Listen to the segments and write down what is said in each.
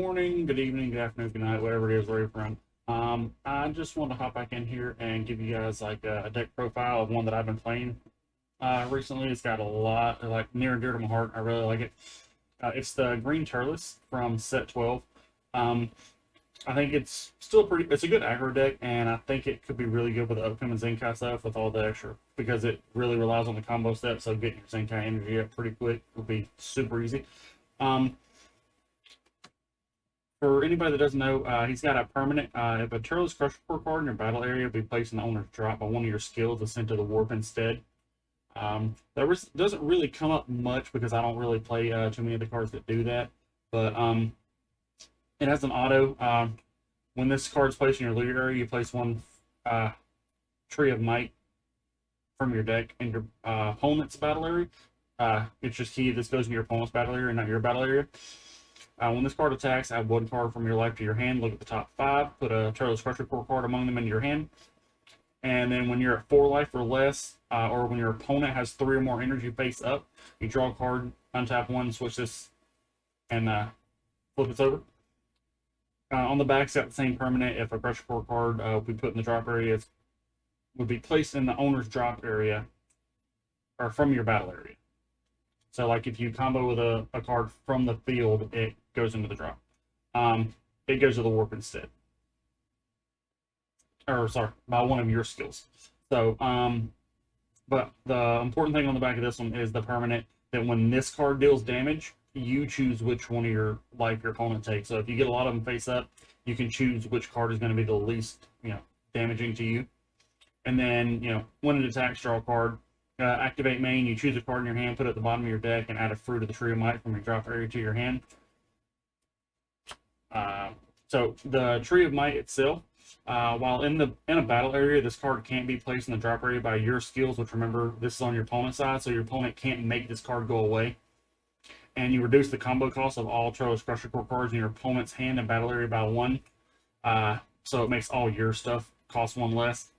morning, good evening, good afternoon, good night, whatever it is where you're from. I just want to hop back in here and give you guys like a deck profile of one that I've been playing recently. It's got a lot like near and dear to my heart. I really like it. It's the Green Turles from set 12. Um, I think it's still it's a good aggro deck, and I think it could be really good with the upcoming Zenkai stuff with all the extra, because it really relies on the combo step, so getting your Zenkai energy up pretty quick will be super easy. Um, For anybody that doesn't know, he's got a permanent. If a Turles Crusher Core card in your battle area will be placed in the owner's drop by one of your skills is sent to the warp instead. Doesn't really come up much because I don't really play too many of the cards that do that. But it has an auto. When this card is placed in your leader area, you place one Tree of Might from your deck in your opponent's battle area. It's just key. This goes in your opponent's battle area, not your battle area. When this card attacks, add one card from your life to your hand. Look at the top 5. Put a Turles Crusher Core card among them into your hand. And then when you're at 4 life or less, or when your opponent has 3 or more energy face up, you draw a card, untap one, switch this, and flip this over. On the back, it's got the same permanent. If a Crusher Core card we put in the drop area would be placed in the owner's drop area, or from your battle area. So, like, if you combo with a card from the field, it goes into the drop. It goes to the warp instead. Or, sorry, by one of your skills. So, but the important thing on the back of this one is the permanent, that when this card deals damage, you choose which one of your life your opponent takes. So, if you get a lot of them face up, you can choose which card is going to be the least, damaging to you. And then, when it attacks, draw a card. Activate main, you choose a card in your hand, put it at the bottom of your deck, and add a Fruit of the Tree of Might from your drop area to your hand. So the Tree of Might itself, while in a battle area, this card can't be placed in the drop area by your skills, which, remember, this is on your opponent's side, so your opponent can't make this card go away. And you reduce the combo cost of all Turles Crusher Core cards in your opponent's hand and battle area by 1. So it makes all your stuff cost 1 less.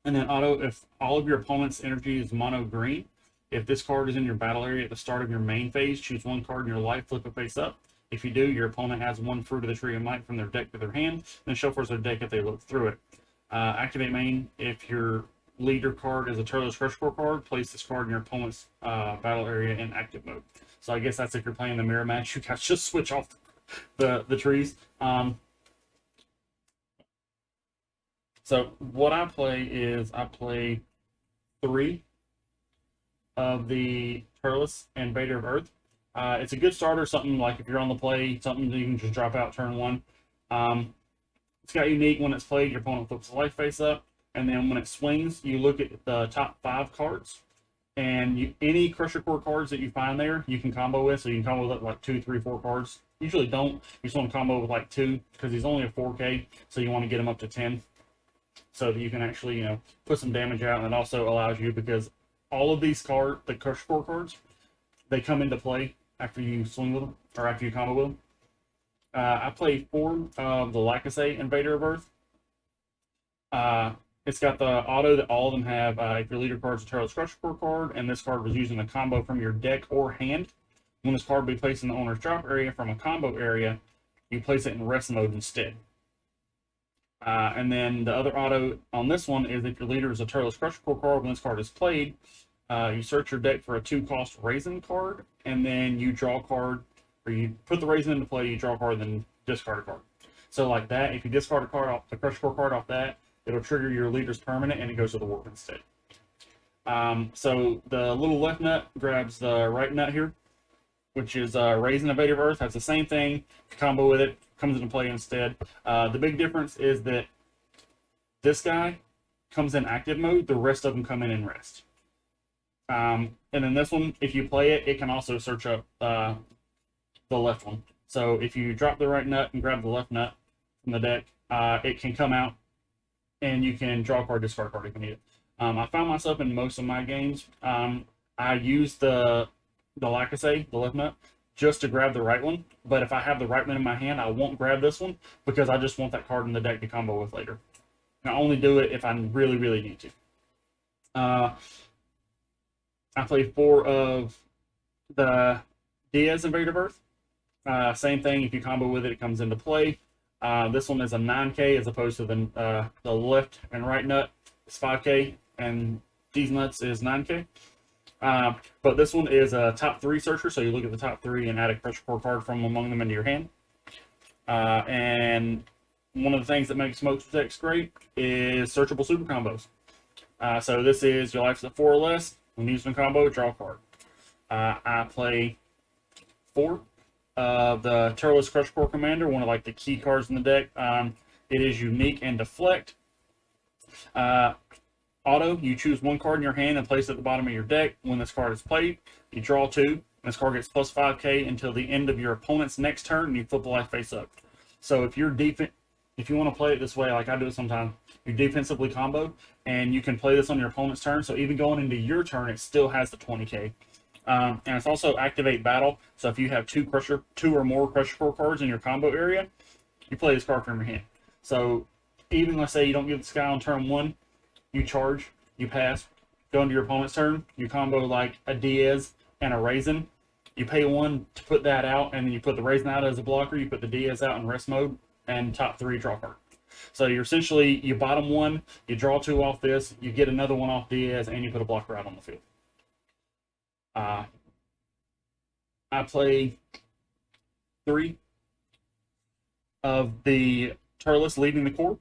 And then auto, if all of your opponent's energy is mono green, if this card is in your battle area at the start of your main phase, choose one card in your life, flip it face up. If you do, your opponent has one Fruit of the Tree of Might from their deck to their hand, then shuffles their deck if they look through it. Activate main, if your leader card is a Turles Crush Core card, place this card in your opponent's battle area in active mode. So I guess that's if you're playing the mirror match, you guys just switch off the trees. So what I play is I play 3 of the Turles Invader of Earth. It's a good starter, something like if you're on the play, something that you can just drop out turn 1. It's got unique. When it's played, your opponent flips the life face up, and then when it swings, you look at the top 5 cards, and any Crusher Core cards that you find there, you can combo with. So you can combo with like 2, 3, 4 cards. Usually don't. You just want to combo with like 2 because he's only a 4K, so you want to get him up to 10. So that you can actually, put some damage out, and it also allows you, because all of these cards, the Crush Core cards, they come into play after you swing with them, or after you combo with them. I play 4 of the Lacasse Invader of Earth. It's got the auto that all of them have. If your leader card is a Turles Crush Core card, and this card was using a combo from your deck or hand, when this card be placed in the owner's drop area from a combo area, you place it in rest mode instead. And then the other auto on this one is if your leader is a Turles Crusher Core card, when this card is played, you search your deck for a 2-cost Raisin card, and then you draw a card, or you put the Raisin into play, you draw a card, then discard a card. So like that, if you discard a card off the Crusher Core card off that, it'll trigger your leader's permanent, and it goes to the warp instead. So the little left nut grabs the right nut here, which is Raisin Invader of Earth. Has the same thing. Combo with it, comes into play instead. The big difference is that this guy comes in active mode. The rest of them come in rest. And then this one, if you play it, it can also search up the left one. So if you drop the right nut and grab the left nut from the deck, it can come out, and you can draw a card, discard a card if you need it. I found myself in most of my games, I use the Lacasse, the left nut, just to grab the right one. But if I have the right one in my hand, I won't grab this one because I just want that card in the deck to combo with later. And I only do it if I really, really need to. I play 4 of the Diaz Invader of Earth. Same thing, if you combo with it, it comes into play. This one is a 9K as opposed to the left and right nut is 5K, and these nuts is 9K. But this one is a top 3 searcher, so you look at the top 3 and add a pressure core card from among them into your hand. And one of the things that makes Smoke decks great is searchable super combos. So this is your life's at 4 or less. When using a combo, draw a card. I play 4 of the Turles Crush Core Commander, one of like the key cards in the deck. It is unique and deflect. Auto, you choose 1 card in your hand and place it at the bottom of your deck. When this card is played, you draw 2. This card gets plus 5K until the end of your opponent's next turn, and you flip the life face up. So if you're if you want to play it this way, like I do it sometimes, you defensively combo, and you can play this on your opponent's turn. So even going into your turn, it still has the 20K. And it's also activate battle. So if you have 2 or more Crusher Core cards in your combo area, you play this card from your hand. So even let's say you don't get this guy on turn 1, you charge, you pass, go into your opponent's turn, you combo like a Diaz and a Raisin. You pay 1 to put that out, and then you put the Raisin out as a blocker, you put the Diaz out in rest mode, and top 3 draw card. So you're essentially, you bottom 1, you draw 2 off this, you get another 1 off Diaz, and you put a blocker out on the field. I play 3 of the Turles leading the core,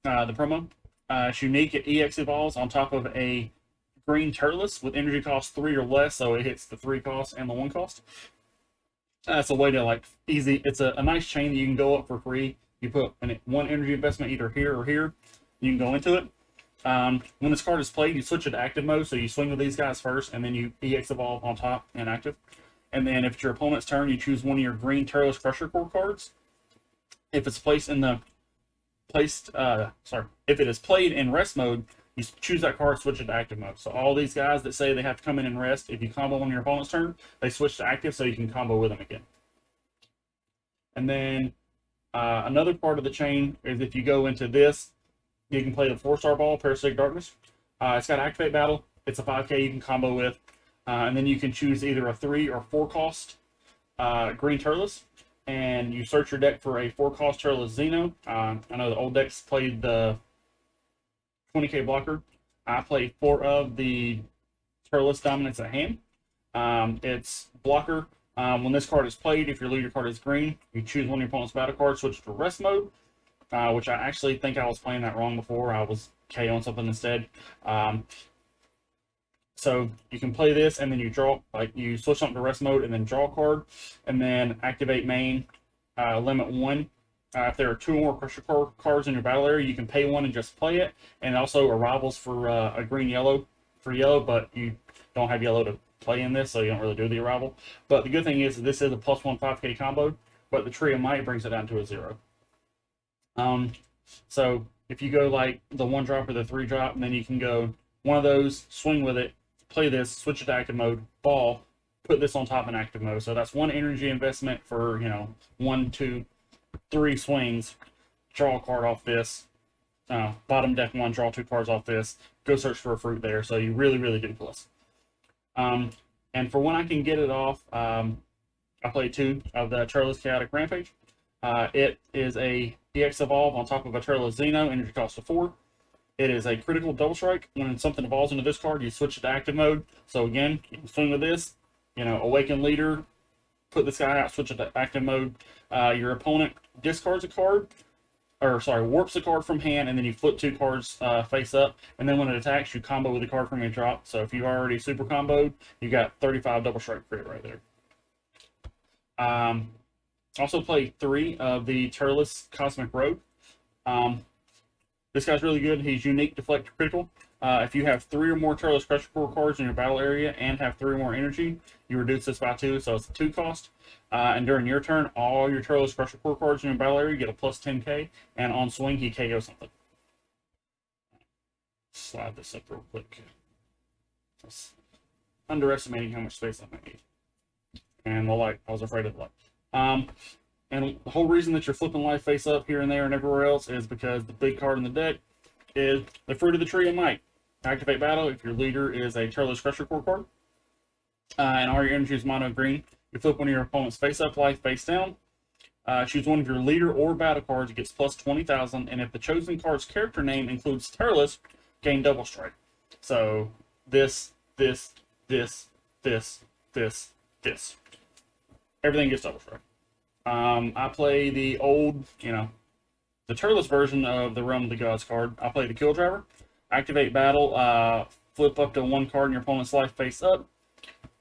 the promo. It's unique, it EX evolves on top of a green Turles with energy cost 3 or less, so it hits the 3 cost and the 1 cost. That's a way to like easy. It's a nice chain that you can go up for free. You put 1 energy investment either here or here. You can go into it. When this card is played, you switch it to active mode, so you swing with these guys first, and then you EX evolve on top and active. And then if it's your opponent's turn, you choose 1 of your green Turles Crusher Core cards. If it's placed in the if it is played in rest mode, you choose that card, switch it to active mode. So all these guys that say they have to come in and rest, if you combo on your opponent's turn, they switch to active so you can combo with them again. And then another part of the chain is if you go into this, you can play the 4-star ball, Parasitic Darkness. It's got activate battle. It's a 5K you can combo with. And then you can choose either a 3 or 4 cost green Turles. And you search your deck for a 4-cost Turles Xeno. I know the old decks played the 20K blocker. I play 4 of the Turles Dominance at hand. It's blocker. When this card is played, if your leader card is green, you choose 1 of your opponent's battle cards, switch to rest mode, which I actually think I was playing that wrong before. I was KOing something instead. So you can play this, and then you draw, like you switch something to rest mode, and then draw a card, and then activate main, limit 1. If there are 2 or more Crusher Core cards in your battle area, you can pay 1 and just play it. And also arrivals for a green-yellow for yellow, but you don't have yellow to play in this, so you don't really do the arrival. But the good thing is this is a +1 5K combo, but the Tree of Might brings it down to a 0. So if you go like the 1-drop or the 3-drop, and then you can go one of those, swing with it, play this, switch it to active mode, ball, put this on top in active mode. So that's 1 energy investment for, 1, 2, 3 swings. Draw a card off this. Bottom deck 1, draw 2 cards off this. Go search for a fruit there. So you really, really do plus. And for when I can get it off, I play 2 of the Turles Chaotic Rampage. It is a EX Evolve on top of a Turles Xeno, energy cost of 4. It is a critical double strike. When something evolves into this card, you switch it to active mode. So again, you can swing with this, Awaken Leader, put this guy out, switch it to active mode. Your opponent discards a card, warps a card from hand, and then you flip 2 cards face up. And then when it attacks, you combo with the card from your drop. So if you already super comboed, you got 35 double strike crit right there. Also play 3 of the Turles Cosmic Rogue. This guy's really good. He's unique, deflect, critical. If you have 3 or more Turles Crusher Core cards in your battle area and have 3 or more energy, you reduce this by 2, so it's a 2 cost. And during your turn, all your Turles Crusher Core cards in your battle area get a plus 10K, and on swing, he KO something. Slide this up real quick. That's underestimating how much space I might need. And the light, I was afraid of the light. And the whole reason that you're flipping life face up here and there and everywhere else is because the big card in the deck is the Fruit of the Tree of Might. Activate battle if your leader is a Turles Crusher Core card. And all your energy is mono green. You flip one of your opponent's face-up life face down. Choose one of your leader or battle cards. It gets plus 20,000, and if the chosen card's character name includes Turles, gain double strike. So this, this, this, this, this. Everything gets double strike. I play the old, the Turles version of the Realm of the Gods card. I play the Kill Driver. Activate battle. Flip up to one card in your opponent's life face up.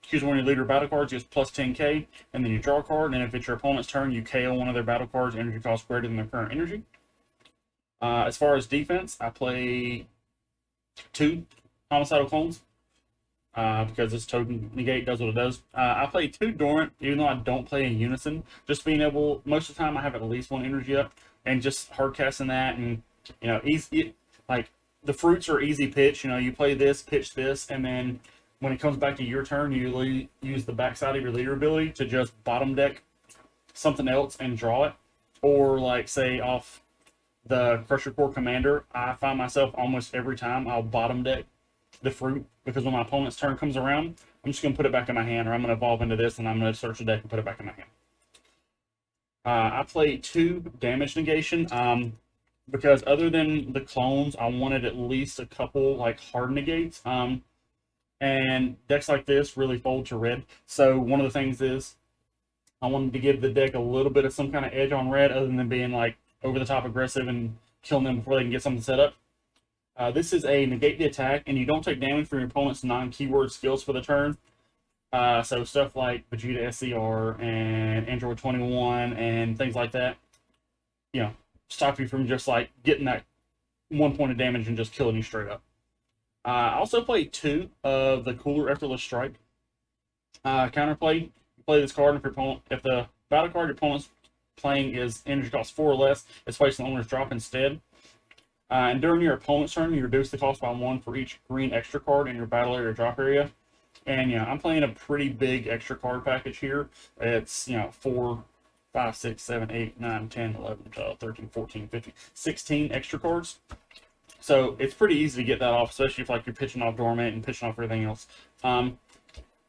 Choose one of your leader battle cards, gets plus 10k, and then you draw a card, and if it's your opponent's turn, you KO one of their battle cards, energy cost greater than their current energy. As far as defense, I play 2 Homicidal Clones, because this token negate does what it does. I play 2 Dormant, even though I don't play in unison, just being able, most of the time I have at least 1 energy up, and just hard casting that, and, easy, like, the fruits are easy pitch, you play this, pitch this, and then when it comes back to your turn, you use the backside of your leader ability to just bottom deck something else and draw it. Or like say off the Crusher Core Commander, I find myself almost every time I'll bottom deck the fruit, because when my opponent's turn comes around, I'm just going to put it back in my hand, or I'm going to evolve into this and I'm going to search the deck and put it back in my hand. I play 2 damage negation. Because other than the clones, I wanted at least a couple like hard negates. And decks like this really fold to red. So one of the things is I wanted to give the deck a little bit of some kind of edge on red, other than being like over the top aggressive and killing them before they can get something set up. This is a negate the attack, and you don't take damage from your opponent's non-keyword skills for the turn. So stuff like Vegeta SCR and Android 21 and things like that, stop you from just like getting that 1 point of damage and just killing you straight up. I also play 2 of the Cooler Effortless Strike. Counterplay, you play this card, and if the battle card your opponent's playing is energy cost 4 or less, it's placed in the owner's drop instead. And during your opponent's turn, you reduce the cost by 1 for each green extra card in your battle area or drop area. And I'm playing a pretty big extra card package here. It's 4, 5, 6, 7, 8, 9, 10, 11, 12, 13, 14, 15, 16 extra cards. So it's pretty easy to get that off, especially if like you're pitching off Dormant and pitching off everything else.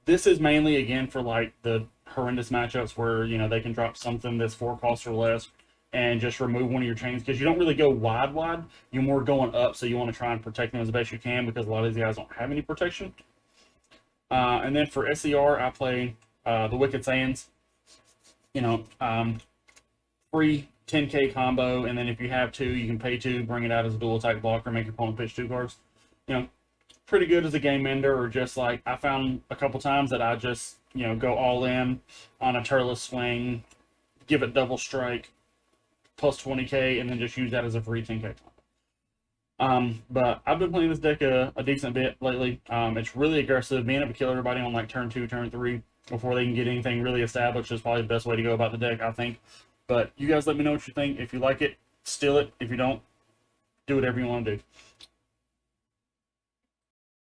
This is mainly, again, for like the horrendous matchups where, they can drop something that's 4 costs or less and just remove one of your chains, because you don't really go wide. You're more going up, so you want to try and protect them as best you can, because a lot of these guys don't have any protection. And then for SCR, I play the Wicked Saiyans. Free 10k combo, and then if you have 2, you can pay 2, bring it out as a dual attack blocker, make your opponent pitch 2 cards. Pretty good as a game ender, or just like I found a couple times that I just go all in on a Turles swing, give it double strike, plus 20k, and then just use that as a free 10k combo. But I've been playing this deck a decent bit lately. It's really aggressive. Being able to kill everybody on like turn 2, turn 3 before they can get anything really established is probably the best way to go about the deck, I think. But you guys let me know what you think. If you like it, steal it. If you don't, do whatever you want to do.